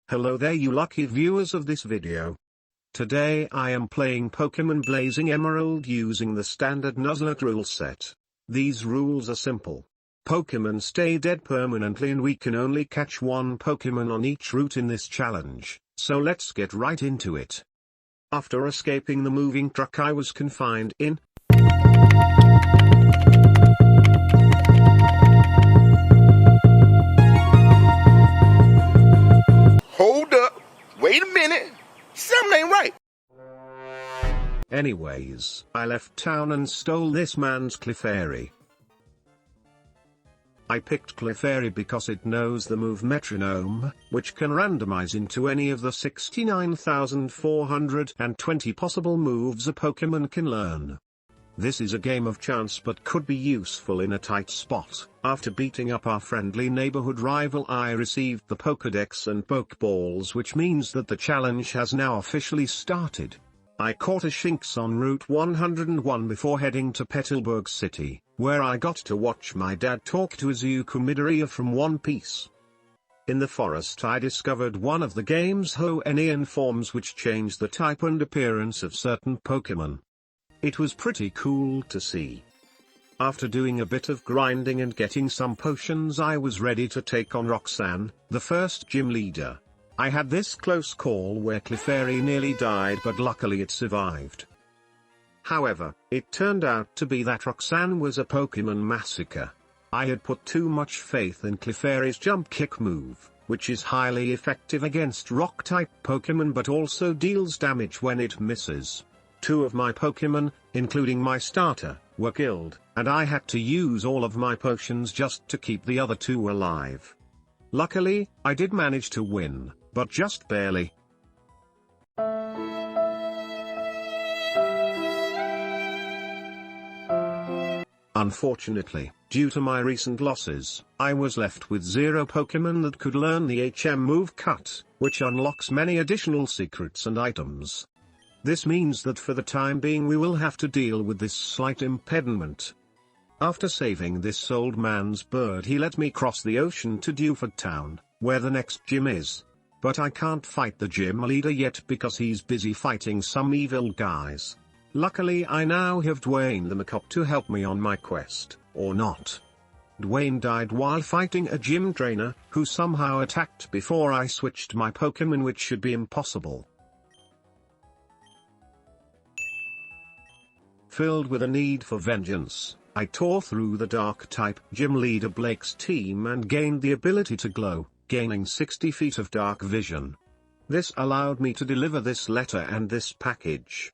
Hello there you lucky viewers of this video. Today I am playing Pokemon Blazing Emerald using the standard Nuzlocke rule set. These rules are simple. Pokemon stay dead permanently and we can only catch one Pokemon on each route in this challenge, so let's get right into it. After escaping the moving truck I was confined in. Hold up, wait a minute, something ain't right. Anyways, I left town and stole this man's Clefairy. I picked Clefairy because it knows the move Metronome, which can randomize into any of the 69,420 possible moves a Pokemon can learn. This is a game of chance but could be useful in a tight spot. After beating up our friendly neighborhood rival I received the Pokedex and Pokeballs, which means that the challenge has now officially started. I caught a Shinx on Route 101 before heading to Petalburg City, where I got to watch my dad talk to Izuku Midoriya from One Piece. In the forest I discovered one of the game's Hoenn forms which changed the type and appearance of certain Pokemon. It was pretty cool to see. After doing a bit of grinding and getting some potions I was ready to take on Roxanne, the first gym leader. I had this close call where Clefairy nearly died but luckily it survived. However, it turned out to be that Roxanne was a Pokemon massacre. I had put too much faith in Clefairy's jump kick move, which is highly effective against rock-type Pokemon but also deals damage when it misses. Two of my Pokemon, including my starter, were killed, and I had to use all of my potions just to keep the other two alive. Luckily, I did manage to win, but just barely. Unfortunately, due to my recent losses, I was left with 0 Pokemon that could learn the HM move Cut, which unlocks many additional secrets and items. This means that for the time being we will have to deal with this slight impediment. After saving this old man's bird he let me cross the ocean to Dewford Town, where the next gym is. But I can't fight the gym leader yet because he's busy fighting some evil guys. Luckily I now have Dwayne the Makeup to help me on my quest, or not. Dwayne died while fighting a gym trainer, who somehow attacked before I switched my Pokemon, which should be impossible. Filled with a need for vengeance, I tore through the Dark-type gym leader Blake's team and gained the ability to glow, gaining 60 feet of dark vision. This allowed me to deliver this letter and this package.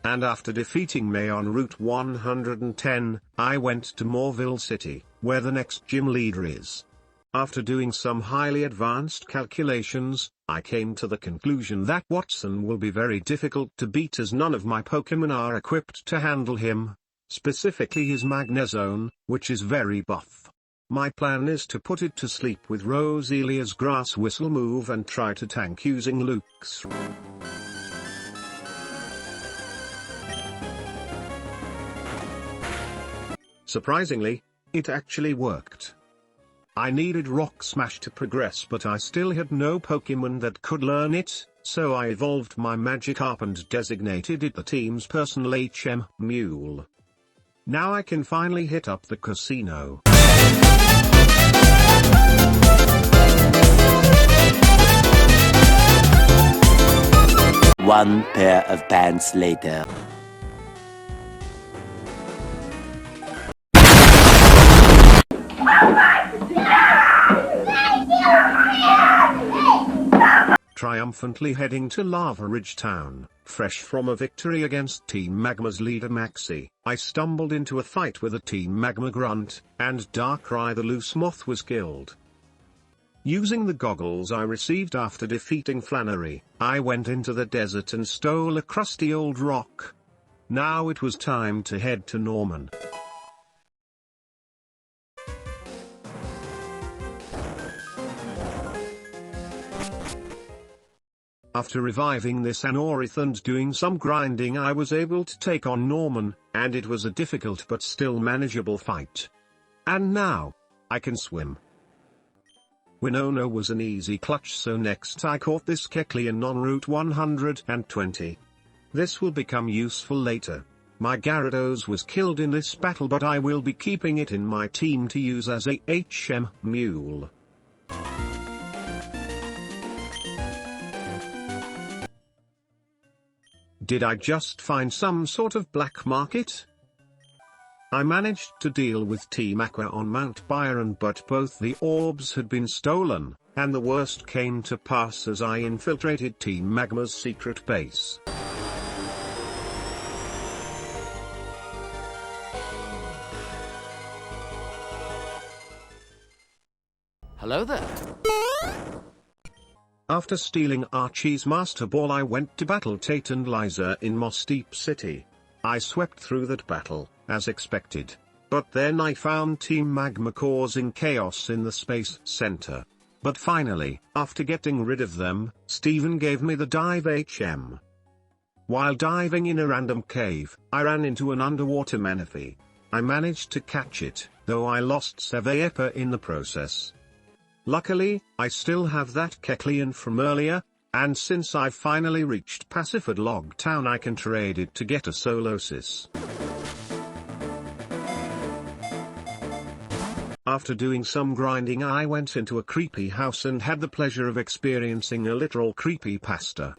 And after defeating May on Route 110, I went to Moorville City, where the next gym leader is. After doing some highly advanced calculations, I came to the conclusion that Watson will be very difficult to beat as none of my Pokemon are equipped to handle him, specifically his Magnezone, which is very buff. My plan is to put it to sleep with Roselia's Grass Whistle move and try to tank using Luke's. Surprisingly, it actually worked. I needed Rock Smash to progress but I still had no Pokemon that could learn it, so I evolved my Magikarp and designated it the team's personal HM Mule. Now I can finally hit up the casino. One pair of pants later. Triumphantly heading to Lava Ridge Town, fresh from a victory against Team Magma's leader Maxie, I stumbled into a fight with a Team Magma grunt, and Darkrai the loose moth was killed. Using the goggles I received after defeating Flannery, I went into the desert and stole a crusty old rock. Now it was time to head to Norman. After reviving this Anorith and doing some grinding I was able to take on Norman, and it was a difficult but still manageable fight. And now, I can swim. Winona was an easy clutch, so next I caught this Kecleon on Route 120. This will become useful later. My Gyarados was killed in this battle, but I will be keeping it in my team to use as a HM mule. Did I just find some sort of black market? I managed to deal with Team Aqua on Mount Byron, but both the orbs had been stolen, and the worst came to pass as I infiltrated Team Magma's secret base. Hello there. After stealing Archie's Master Ball, I went to battle Tate and Liza in Moss Deep City. I swept through that battle, as expected. But then I found Team Magma causing chaos in the Space Center. But finally, after getting rid of them, Steven gave me the dive HM. While diving in a random cave, I ran into an underwater Manaphy. I managed to catch it, though I lost Seveyepa in the process. Luckily, I still have that Kecleon from earlier, and since I finally reached Passiford Log Town, I can trade it to get a Solosis. After doing some grinding, I went into a creepy house and had the pleasure of experiencing a literal creepypasta.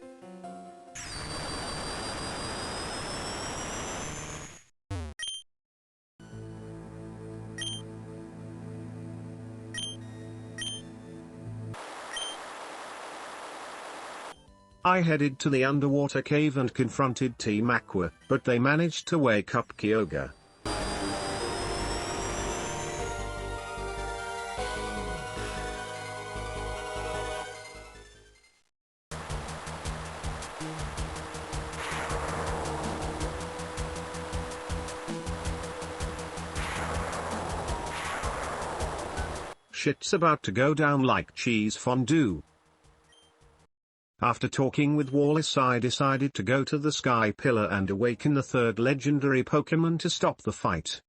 I headed to the underwater cave and confronted Team Aqua, but they managed to wake up Kyogre. Shit's about to go down like cheese fondue. After talking with Wallace, I decided to go to the Sky Pillar and awaken the third legendary Pokemon to stop the fight.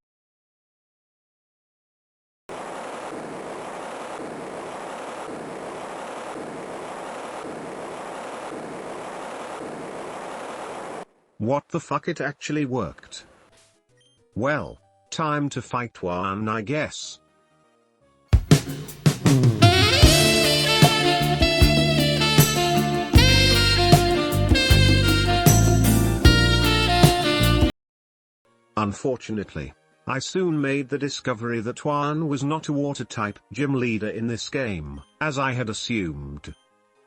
What the fuck, it actually worked. Well, time to fight one, I guess. Unfortunately, I soon made the discovery that Juan was not a water-type gym leader in this game, as I had assumed.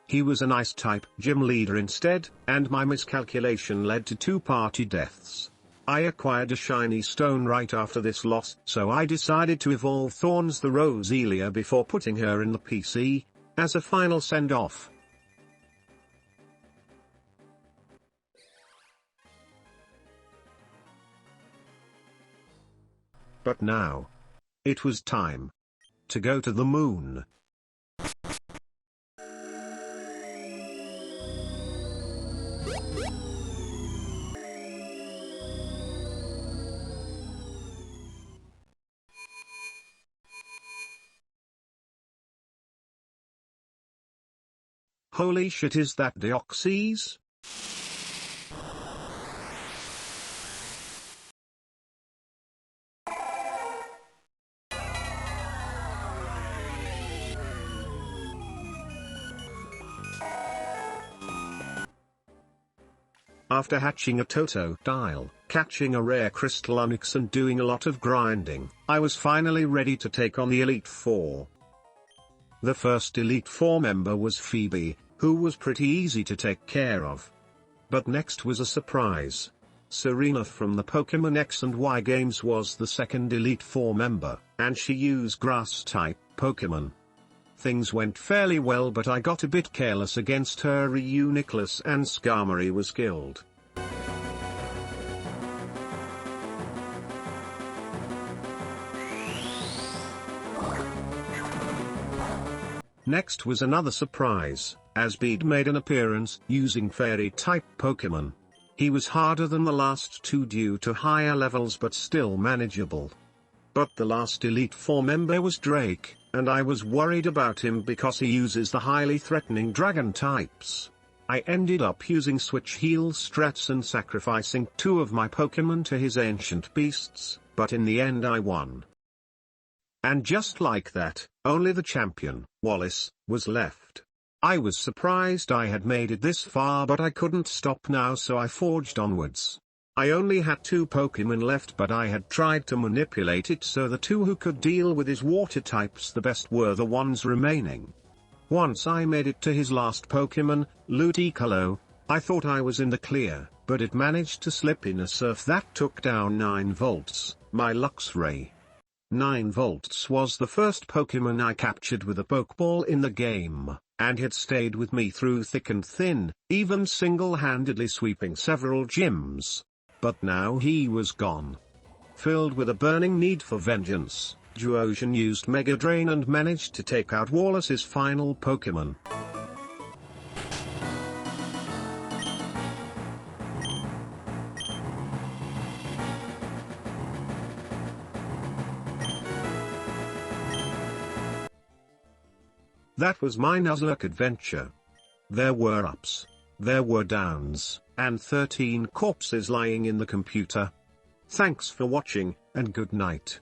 He was an ice-type gym leader instead, and my miscalculation led to 2 party deaths. I acquired a shiny stone right after this loss, so I decided to evolve Thorns the Roselia before putting her in the PC, as a final send-off. But now, it was time to go to the moon. Holy shit, is that Deoxys? After hatching a Totodile, catching a rare Crystal Onyx and doing a lot of grinding, I was finally ready to take on the Elite Four. The first Elite Four member was Phoebe, who was pretty easy to take care of. But next was a surprise. Serena from the Pokemon X and Y games was the second Elite Four member, and she used Grass-type Pokemon. Things went fairly well, but I got a bit careless against her. Reuniclus and Skarmory was killed. Next was another surprise, as Bede made an appearance using Fairy-type Pokemon. He was harder than the last 2 due to higher levels, but still manageable. But the last Elite Four member was Drake, and I was worried about him because he uses the highly threatening dragon types. I ended up using switch heal strats and sacrificing 2 of my Pokemon to his ancient beasts, but in the end I won. And just like that, only the champion, Wallace, was left. I was surprised I had made it this far, but I couldn't stop now, so I forged onwards. I only had 2 Pokemon left, but I had tried to manipulate it so the 2 who could deal with his water types the best were the ones remaining. Once I made it to his last Pokemon, Ludicolo, I thought I was in the clear, but it managed to slip in a surf that took down 9 volts, my Luxray. 9 volts was the first Pokemon I captured with a Pokeball in the game, and had stayed with me through thick and thin, even single-handedly sweeping several gyms. But now he was gone. Filled with a burning need for vengeance, Duosion used Mega Drain and managed to take out Wallace's final Pokemon. That was my Nuzlocke adventure. There were ups, there were downs, and 13 corpses lying in the computer. Thanks for watching, and good night.